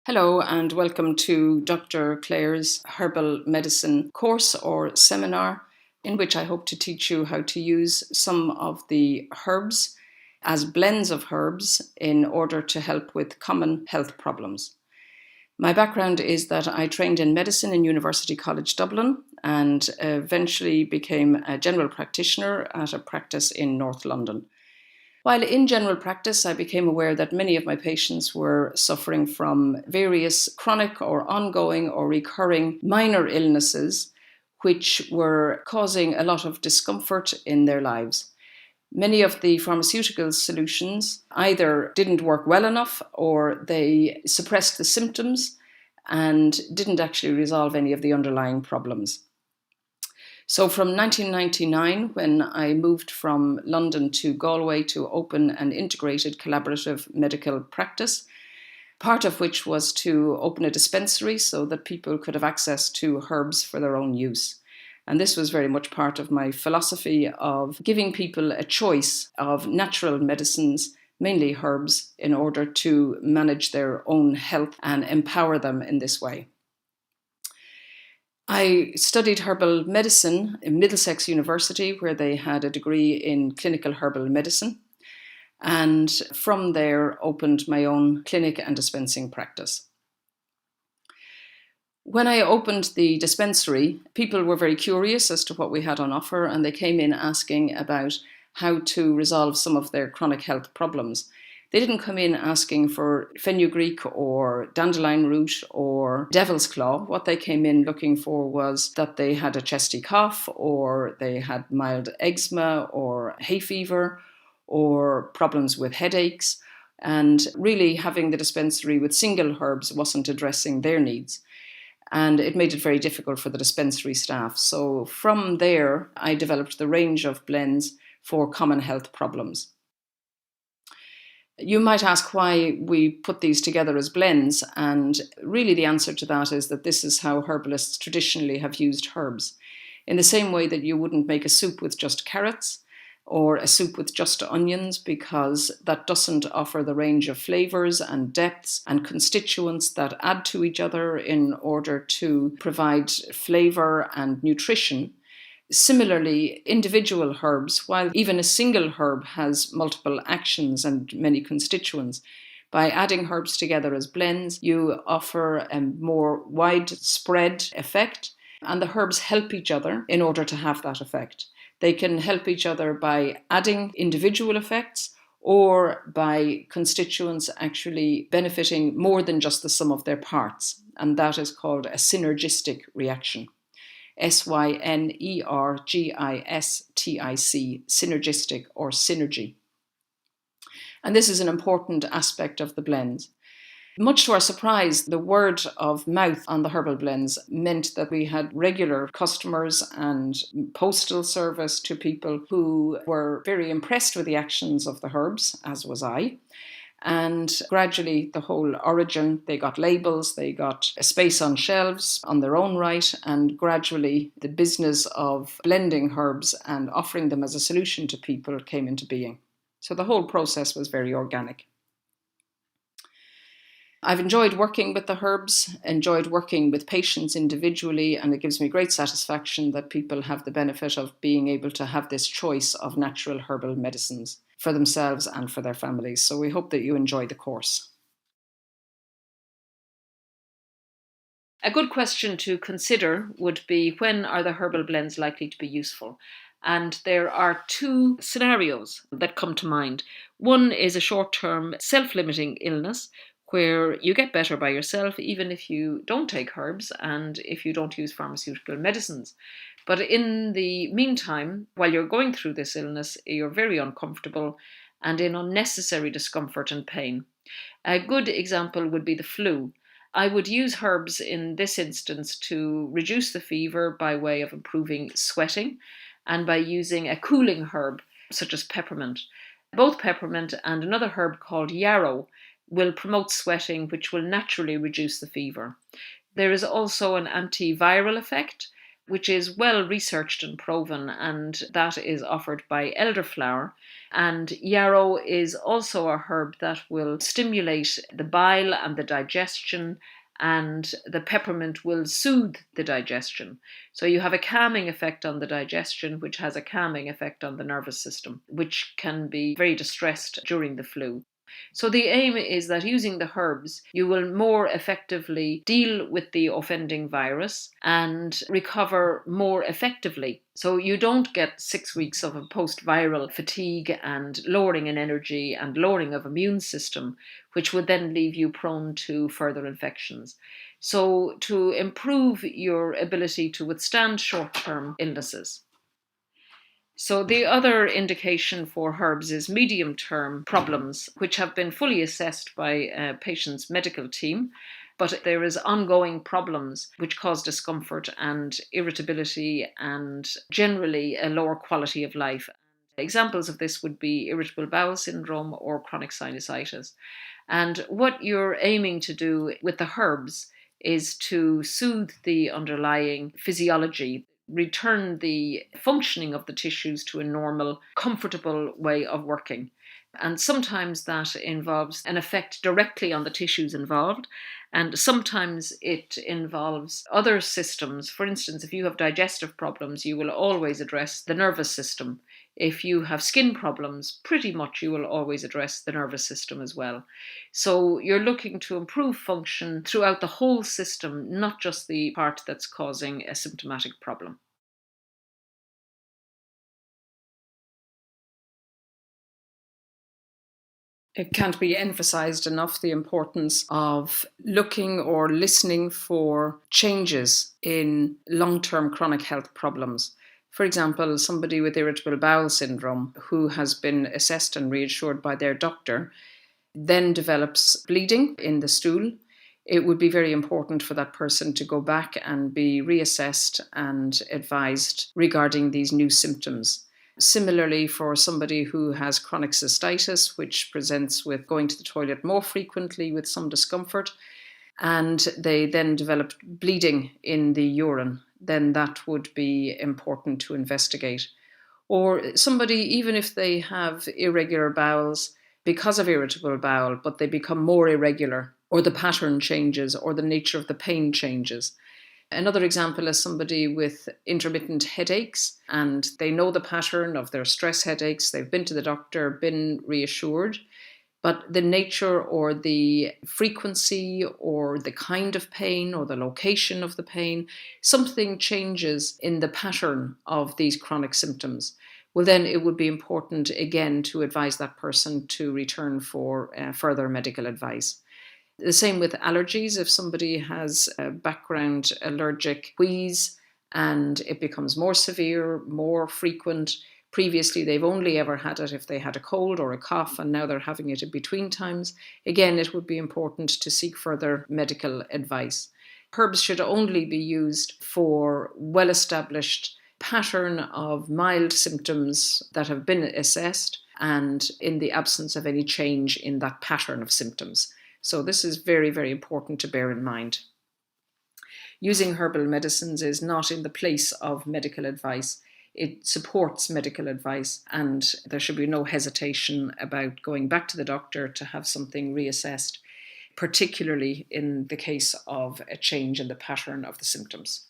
Hello and welcome to Dr. Clare's Herbal Medicine course or seminar, in which I hope to teach you how to use some of the herbs as blends of herbs in order to help with common health problems. My background is that I trained in medicine in University College Dublin and eventually became a general practitioner at a practice in North London. While in general practice, I became aware that many of my patients were suffering from various chronic or ongoing or recurring minor illnesses, which were causing a lot of discomfort in their lives. Many of the pharmaceutical solutions either didn't work well enough or they suppressed the symptoms and didn't actually resolve any of the underlying problems. So from 1999, when I moved from London to Galway to open an integrated collaborative medical practice, part of which was to open a dispensary so that people could have access to herbs for their own use. And this was very much part of my philosophy of giving people a choice of natural medicines, mainly herbs, in order to manage their own health and empower them in this way. I studied herbal medicine in Middlesex University, where they had a degree in clinical herbal medicine, and from there opened my own clinic and dispensing practice. When I opened the dispensary, people were very curious as to what we had on offer, and they came in asking about how to resolve some of their chronic health problems. They didn't come in asking for fenugreek or dandelion root or devil's claw. What they came in looking for was that they had a chesty cough, or they had mild eczema or hay fever, or problems with headaches. And really having the dispensary with single herbs wasn't addressing their needs. And it made it very difficult for the dispensary staff. So from there, I developed the range of blends for common health problems. You might ask why we put these together as blends, and really the answer to that is that this is how herbalists traditionally have used herbs. In the same way that you wouldn't make a soup with just carrots or a soup with just onions, because that doesn't offer the range of flavours and depths and constituents that add to each other in order to provide flavour and nutrition. Similarly, individual herbs, while even a single herb has multiple actions and many constituents, by adding herbs together as blends, you offer a more widespread effect, and the herbs help each other in order to have that effect. They can help each other by adding individual effects or by constituents actually benefiting more than just the sum of their parts, and that is called a synergistic reaction. Synergistic, synergistic or synergy. And this is an important aspect of the blends. Much to our surprise, the word of mouth on the herbal blends meant that we had regular customers and postal service to people who were very impressed with the actions of the herbs, as was I. And gradually the whole origin, they got labels, they got a space on shelves on their own right, and gradually the business of blending herbs and offering them as a solution to people came into being. So the whole process was very organic. I've enjoyed working with the herbs, enjoyed working with patients individually, and it gives me great satisfaction that people have the benefit of being able to have this choice of natural herbal medicines for themselves and for their families. So we hope that you enjoy the course. A good question to consider would be, when are the herbal blends likely to be useful? And there are two scenarios that come to mind. One is a short-term self-limiting illness where you get better by yourself even if you don't take herbs and if you don't use pharmaceutical medicines. But in the meantime, while you're going through this illness, you're very uncomfortable and in unnecessary discomfort and pain. A good example would be the flu. I would use herbs in this instance to reduce the fever by way of improving sweating and by using a cooling herb such as peppermint. Both peppermint and another herb called yarrow will promote sweating, which will naturally reduce the fever. There is also an antiviral effect which is well researched and proven, and that is offered by elderflower. And yarrow is also a herb that will stimulate the bile and the digestion, and the peppermint will soothe the digestion. So you have a calming effect on the digestion, which has a calming effect on the nervous system, which can be very distressed during the flu. So the aim is that using the herbs, you will more effectively deal with the offending virus and recover more effectively. So you don't get 6 weeks of a post-viral fatigue and lowering in energy and lowering of immune system, which would then leave you prone to further infections. So to improve your ability to withstand short-term illnesses. So the other indication for herbs is medium-term problems, which have been fully assessed by a patient's medical team, but there is ongoing problems which cause discomfort and irritability and generally a lower quality of life. Examples of this would be irritable bowel syndrome or chronic sinusitis. And what you're aiming to do with the herbs is to soothe the underlying physiology, return the functioning of the tissues to a normal, comfortable way of working. And sometimes that involves an effect directly on the tissues involved, and sometimes it involves other systems. For instance, if you have digestive problems, you will always address the nervous system. If you have skin problems, pretty much you will always address the nervous system as well. So you're looking to improve function throughout the whole system, not just the part that's causing a symptomatic problem. It can't be emphasized enough the importance of looking or listening for changes in long-term chronic health problems. For example, somebody with irritable bowel syndrome who has been assessed and reassured by their doctor then develops bleeding in the stool. It would be very important for that person to go back and be reassessed and advised regarding these new symptoms. Similarly, for somebody who has chronic cystitis, which presents with going to the toilet more frequently with some discomfort, and they then develop bleeding in the urine, then that would be important to investigate. Or somebody, even if they have irregular bowels because of irritable bowel, but they become more irregular, or the pattern changes, or the nature of the pain changes. Another example is somebody with intermittent headaches, and they know the pattern of their stress headaches. They've been to the doctor, been reassured, but the nature or the frequency or the kind of pain or the location of the pain, something changes in the pattern of these chronic symptoms. Well, then it would be important again to advise that person to return for further medical advice. The same with allergies. If somebody has a background allergic wheeze and it becomes more severe, more frequent, previously they've only ever had it if they had a cold or a cough, and now they're having it in between times, again, it would be important to seek further medical advice. Herbs should only be used for well-established pattern of mild symptoms that have been assessed and in the absence of any change in that pattern of symptoms. So this is very, very important to bear in mind. Using herbal medicines is not in the place of medical advice. It supports medical advice, and there should be no hesitation about going back to the doctor to have something reassessed, particularly in the case of a change in the pattern of the symptoms.